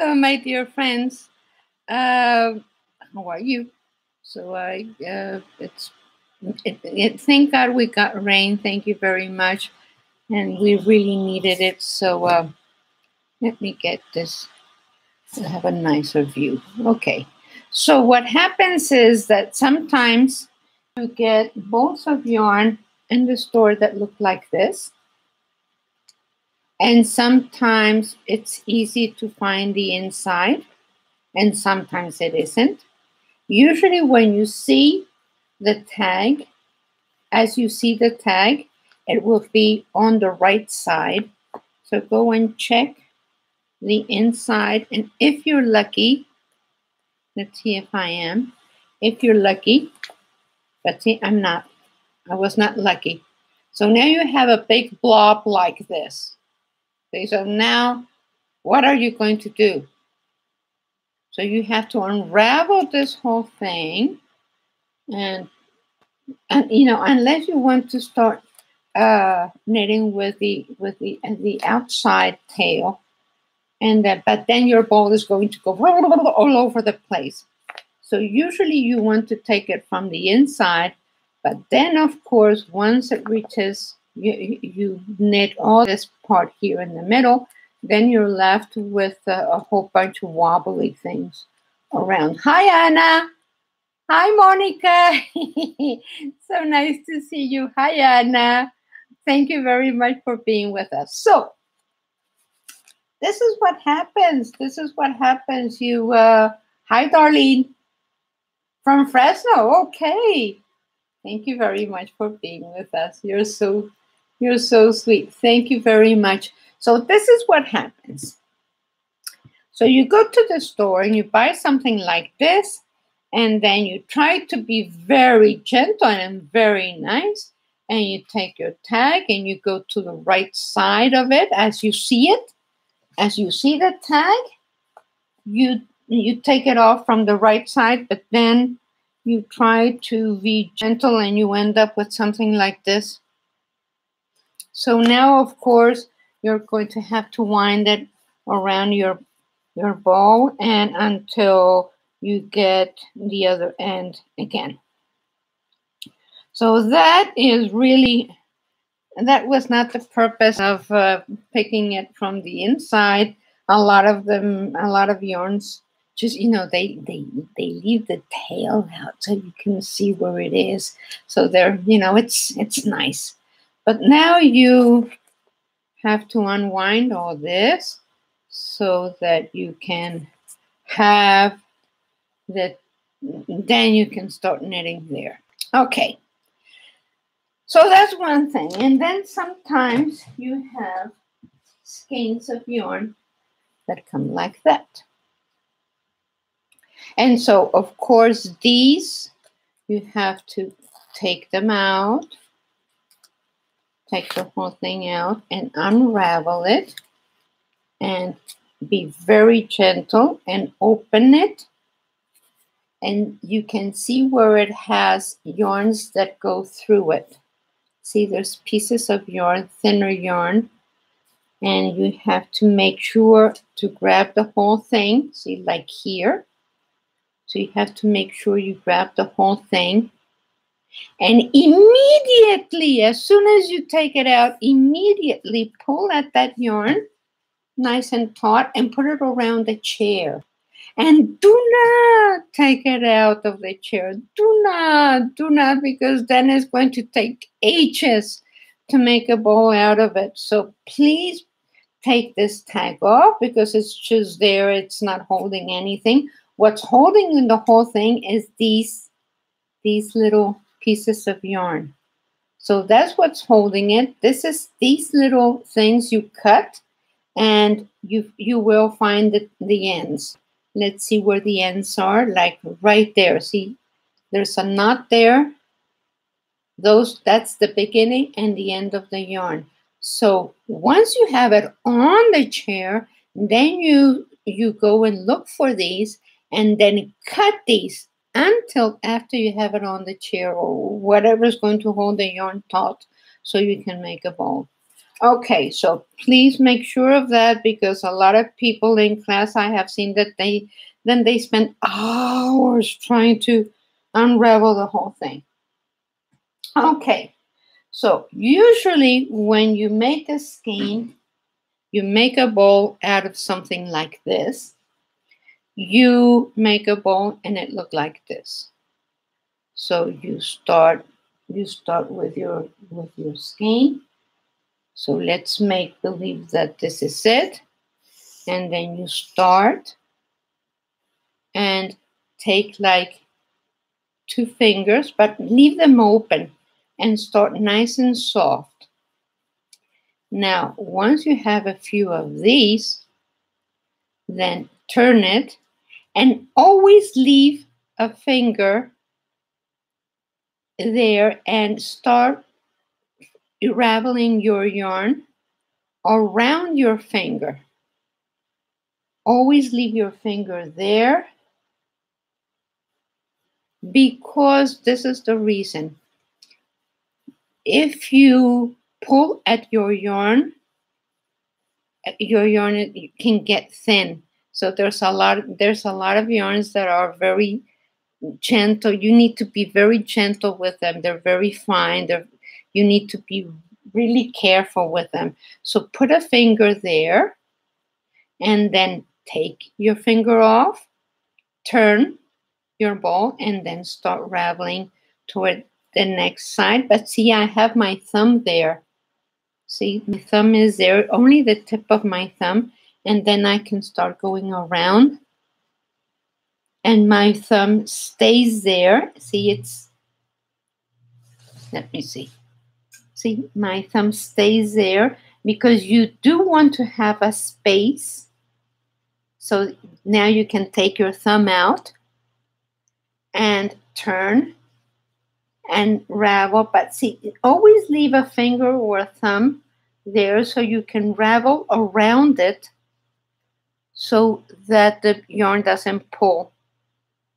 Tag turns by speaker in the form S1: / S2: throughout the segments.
S1: Hello, my dear friends. How are you? So thank God we got rain. Thank you very much, and we really needed it. So let me get this to have a nicer view. Okay. So what happens is that sometimes you get bolts of yarn in the store that look like this. And sometimes it's easy to find the inside, and sometimes it isn't. Usually when you see the tag, as you see the tag, it will be on the right side. So go and check the inside. And if you're lucky, let's see if I am. If you're lucky, but see, I'm not. I was not lucky. So now you have a big blob like this. Okay, so now what are you going to do? So you have to unravel this whole thing, and you know, unless you want to start knitting with the outside tail, and but then your ball is going to go all over the place. So usually you want to take it from the inside, but then of course once it reaches, you knit all this part here in the middle, then you're left with a whole bunch of wobbly things around. Hi, Anna. Hi, Monica. So nice to see you. Hi, Anna. Thank you very much for being with us. So this is what happens. This is what happens. You, hi, Darlene from Fresno. Okay. Thank you very much for being with us. You're so sweet. Thank you very much. So this is what happens. So you go to the store and you buy something like this, and then you try to be very gentle and very nice, and you take your tag and you go to the right side of it as you see it. As you see the tag, you take it off from the right side, but then you try to be gentle and you end up with something like this. So now, of course, you're going to have to wind it around your ball and until you get the other end again. So that was not the purpose of picking it from the inside. A lot of yarns just, you know, they leave the tail out so you can see where it is. So they're, you know, it's nice. But now you have to unwind all this so that you can have that, then you can start knitting there. Okay. So that's one thing. And then sometimes you have skeins of yarn that come like that. And so, of course, these, you have to take them out, take the whole thing out and unravel it and be very gentle and open it. And you can see where it has yarns that go through it. See, there's pieces of yarn, thinner yarn, and you have to make sure to grab the whole thing. See, like here. So you have to make sure you grab the whole thing. And immediately, as soon as you take it out, immediately pull at that yarn, nice and taut, and put it around the chair. And do not take it out of the chair. Do not, because then it's going to take ages to make a bowl out of it. So please take this tag off because it's just there. It's not holding anything. What's holding in the whole thing is these little pieces of yarn. So that's what's holding it. This is these little things you cut, and you will find the ends. Let's see where the ends are, like right there. See, there's a knot there. That's the beginning and the end of the yarn. So once you have it on the chair, then you go and look for these and then cut these until after you have it on the chair or whatever is going to hold the yarn taut so you can make a bowl. Okay, so please make sure of that because a lot of people in class I have seen that they spend hours trying to unravel the whole thing. Okay, so usually when you make a skein, you make a ball out of something like this. You make a ball and it look like this. So you start with your skein. So let's make believe that this is it. And then you start and take like 2 fingers, but leave them open and start nice and soft. Now, once you have a few of these, then turn it and always leave a finger there and start unraveling your yarn around your finger. Always leave your finger there because this is the reason. If you pull at your yarn can get thin. So there's a lot of yarns that are very gentle. You need to be very gentle with them. They're very fine. You need to be really careful with them. So put a finger there and then take your finger off, turn your ball, and then start raveling toward the next side. But see, I have my thumb there. See, my thumb is there, only the tip of my thumb, and then I can start going around. And my thumb stays there. See, let me see. See, my thumb stays there because you do want to have a space. So now you can take your thumb out and turn and ravel. But see, always leave a finger or a thumb there so you can ravel around it so that the yarn doesn't pull.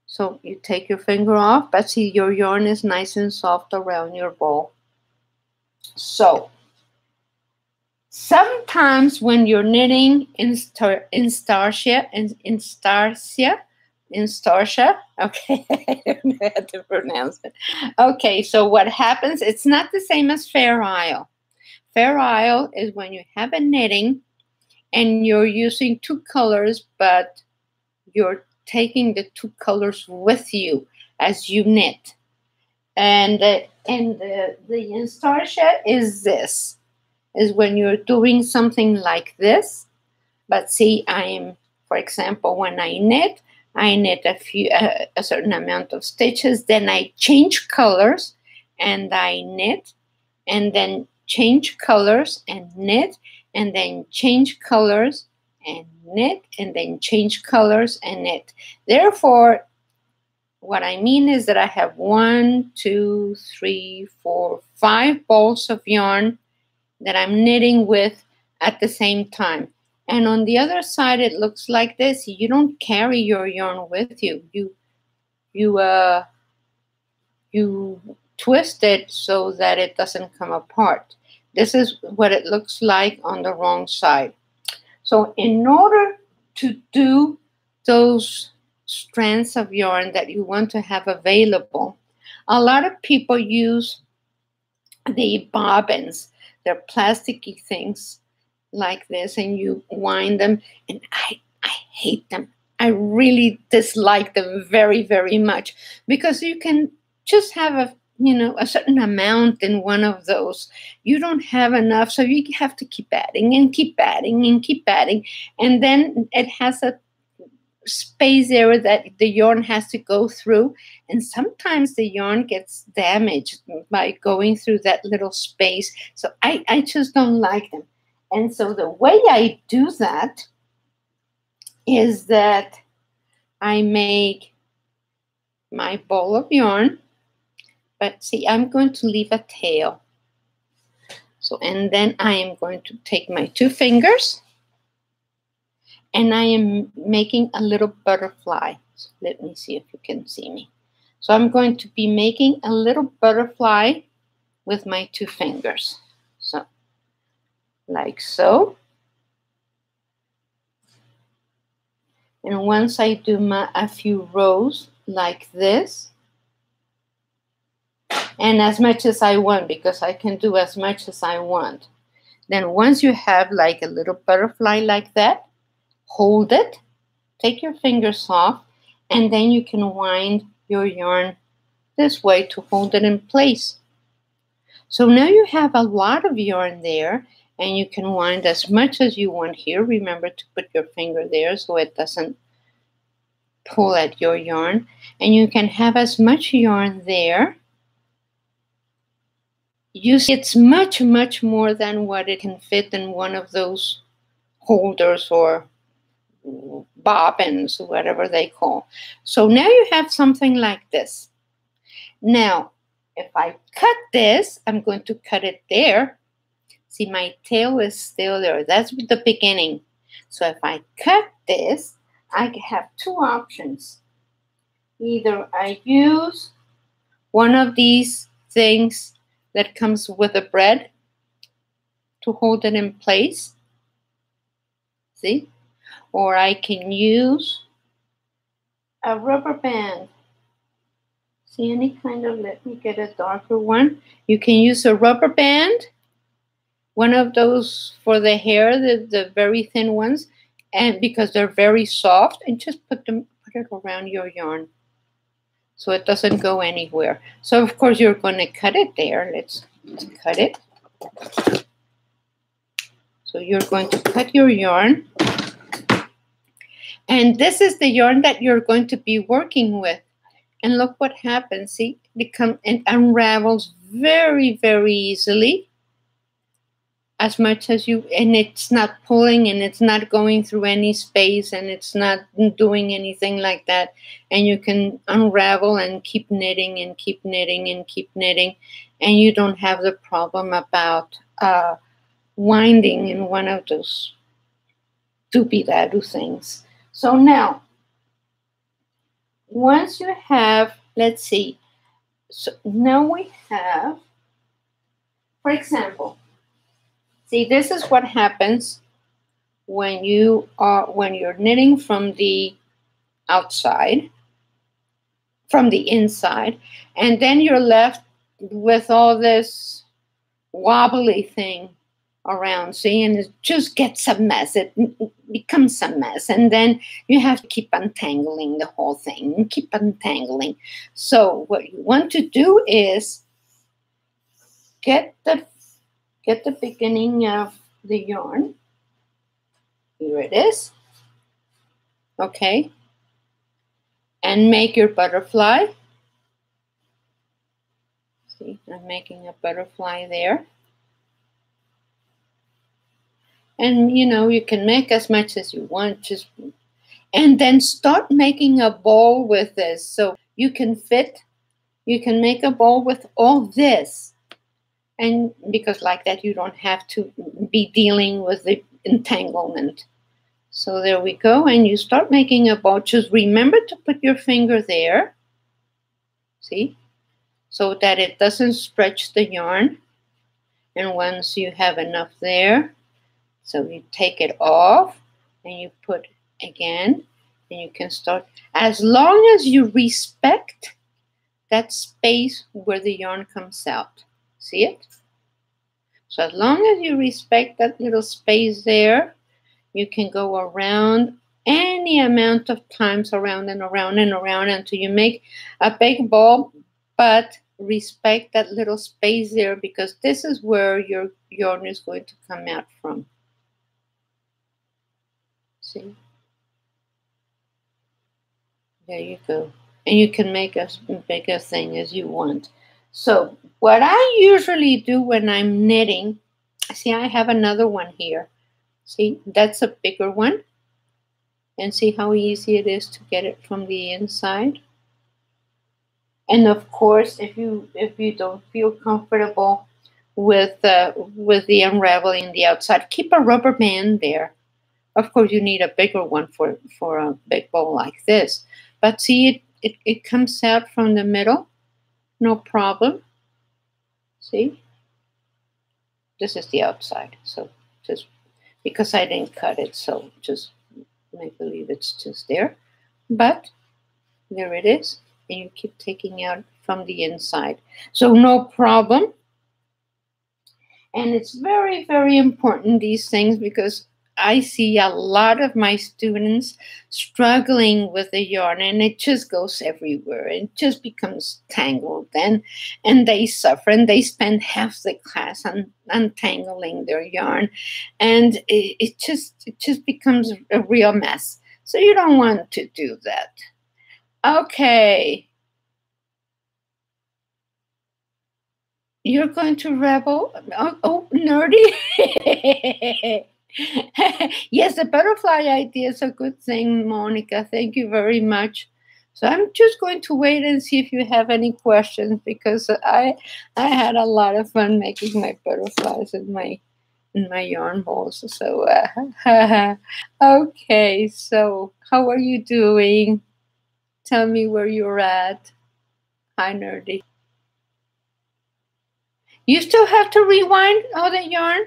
S1: So you take your finger off, but see, your yarn is nice and soft around your ball. So sometimes when you're knitting instarsia, okay, I don't know how to pronounce it. Okay, so what happens, it's not the same as Fair Isle. Fair Isle is when you have a knitting and you're using 2 colors, but you're taking the 2 colors with you as you knit. And the instarsia is this, is when you're doing something like this. But see, for example, when I knit a certain amount of stitches, then I change colors and I knit, and then change colors and knit, and then change colors and knit, and then change colors and knit. Therefore, what I mean is that I have 1, 2, 3, 4, 5 balls of yarn that I'm knitting with at the same time. And on the other side, it looks like this. You don't carry your yarn with you. You twist it so that it doesn't come apart. This is what it looks like on the wrong side. So in order to do those strands of yarn that you want to have available, a lot of people use the bobbins. They're plasticky things like this, and you wind them, and I hate them. I really dislike them very, very much because you can just have a certain amount in one of those. You don't have enough, so you have to keep adding and keep adding and keep adding, and then it has a space there that the yarn has to go through, and sometimes the yarn gets damaged by going through that little space. So I just don't like them. And so the way I do that is that I make my ball of yarn, but see, I'm going to leave a tail. So, and then I am going to take my 2 fingers and I am making a little butterfly. So let me see if you can see me. So I'm going to be making a little butterfly with my 2 fingers. So like so. And once I do a few rows like this, and as much as I want, because I can do as much as I want. Then once you have like a little butterfly like that, hold it, take your fingers off, and then you can wind your yarn this way to hold it in place. So now you have a lot of yarn there, and you can wind as much as you want here. Remember to put your finger there so it doesn't pull at your yarn. And you can have as much yarn there. You see, it's much, much more than what it can fit in one of those holders or bobbins, whatever they call. So now you have something like this. Now, if I cut this, I'm going to cut it there. See, my tail is still there. That's the beginning. So if I cut this, I have two options. Either I use one of these things that comes with a bread to hold it in place. See? Or I can use a rubber band. See, any kind of, let me get a darker one. You can use a rubber band, one of those for the hair, the very thin ones, and because they're very soft, and just put it around your yarn so it doesn't go anywhere. So of course you're going to cut it there. Let's cut it. So you're going to cut your yarn. And this is the yarn that you're going to be working with. And look what happens. See, it unravels very, very easily. As much as you, and it's not pulling, and it's not going through any space, and it's not doing anything like that. And you can unravel and keep knitting and keep knitting and keep knitting. And you don't have the problem about winding in one of those doobie-doo things. So now, once you have, let's see, so now we have, for example, see, this is what happens when you're knitting from the outside, from the inside, and then you're left with all this wobbly thing around, see, and it just gets a mess. It becomes a mess, and then you have to keep untangling the whole thing and keep untangling. So what you want to do is get the beginning of the yarn. Here it is. Okay. And make your butterfly. See, I'm making a butterfly there. And, you can make as much as you want. And then start making a bowl with this. So you can make a bowl with all this. And because like that, you don't have to be dealing with the entanglement. So there we go. And you start making a bowl. Just remember to put your finger there. See? So that it doesn't stretch the yarn. And once you have enough there, so you take it off and you put again, and you can start, as long as you respect that space where the yarn comes out. See it? So as long as you respect that little space there, you can go around any amount of times, around and around and around, until you make a big ball, but respect that little space there, because this is where your yarn is going to come out from. See? There you go. And you can make as big a thing as you want. So what I usually do when I'm knitting, see, I have another one here. See, that's a bigger one. And see how easy it is to get it from the inside. And of course, if you don't feel comfortable with the unraveling the outside, keep a rubber band there. Of course, you need a bigger one for a big bowl like this. But see, it comes out from the middle, no problem. See? This is the outside, so just because I didn't cut it, so just make believe it's just there. But there it is, and you keep taking out from the inside. So no problem. And it's very, very important, these things, because I see a lot of my students struggling with the yarn, and it just goes everywhere. It just becomes tangled, and they suffer, and they spend half the class untangling their yarn, and it just becomes a real mess. So you don't want to do that. Okay. You're going to rebel? Oh, nerdy. Yes, the butterfly idea is a good thing, Monica. Thank you very much. So I'm just going to wait and see if you have any questions, because I had a lot of fun making my butterflies in my yarn balls. So okay. So how are you doing? Tell me where you're at. Hi, nerdy. You still have to rewind all the yarn?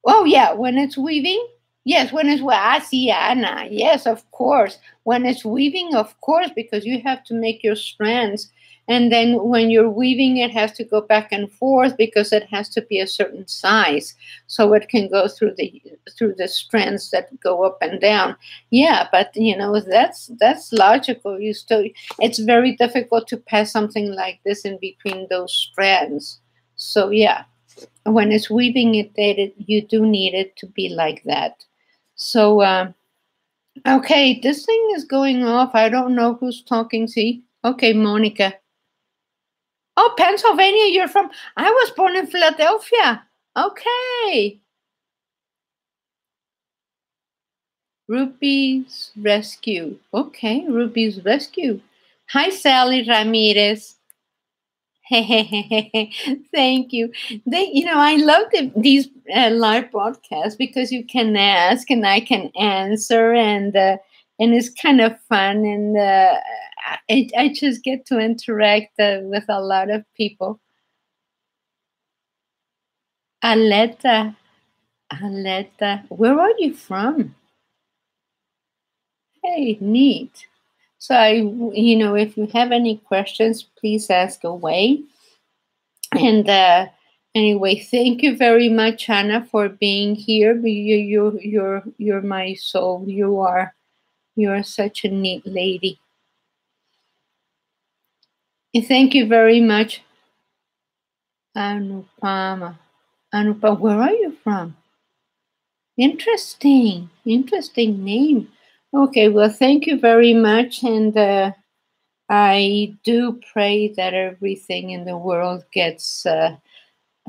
S1: Oh, yeah, when it's weaving? Yes, when it's, I see, Anna. Yes, of course. When it's weaving, of course, because you have to make your strands. And then when you're weaving, it has to go back and forth because it has to be a certain size, so it can go through the strands that go up and down. Yeah, but that's logical. It's very difficult to pass something like this in between those strands. So yeah, when it's weaving you do need it to be like that. So okay, this thing is going off. I don't know who's talking. See, okay, Monica. Oh, Pennsylvania, you're from. I was born in Philadelphia. Okay. Ruby's Rescue. Okay, Ruby's Rescue. Hi, Sally Ramirez. Thank you. I love these live broadcasts because you can ask and I can answer, and it's kind of fun, and I just get to interact with a lot of people. Aleta, where are you from? Hey, neat. So if you have any questions, please ask away. And anyway, thank you very much, Anna, for being here. You're my soul. You're such a neat lady. And thank you very much, Anupama. Anupama, where are you from? Interesting name. Okay, well, thank you very much, and I do pray that everything in the world gets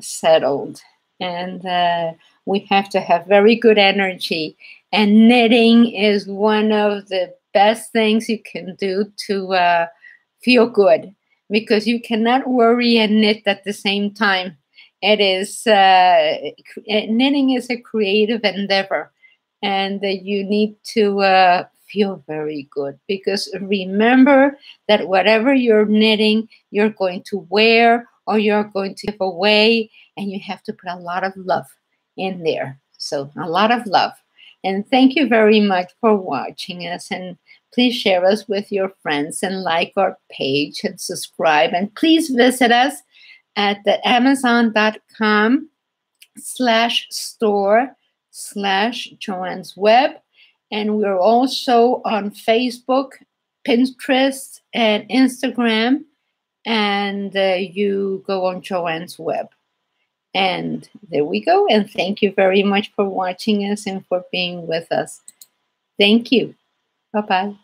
S1: settled, and we have to have very good energy, and knitting is one of the best things you can do to feel good, because you cannot worry and knit at the same time. It is knitting is a creative endeavor, and you need to feel very good, because remember that whatever you're knitting, you're going to wear or you're going to give away, and you have to put a lot of love in there. So a lot of love. And thank you very much for watching us, and please share us with your friends and like our page and subscribe, and please visit us at the amazon.com/store/Joanne's Web. And we're also on Facebook, Pinterest, and Instagram. And you go on Joanne's Web. And there we go. And thank you very much for watching us and for being with us. Thank you. Bye-bye.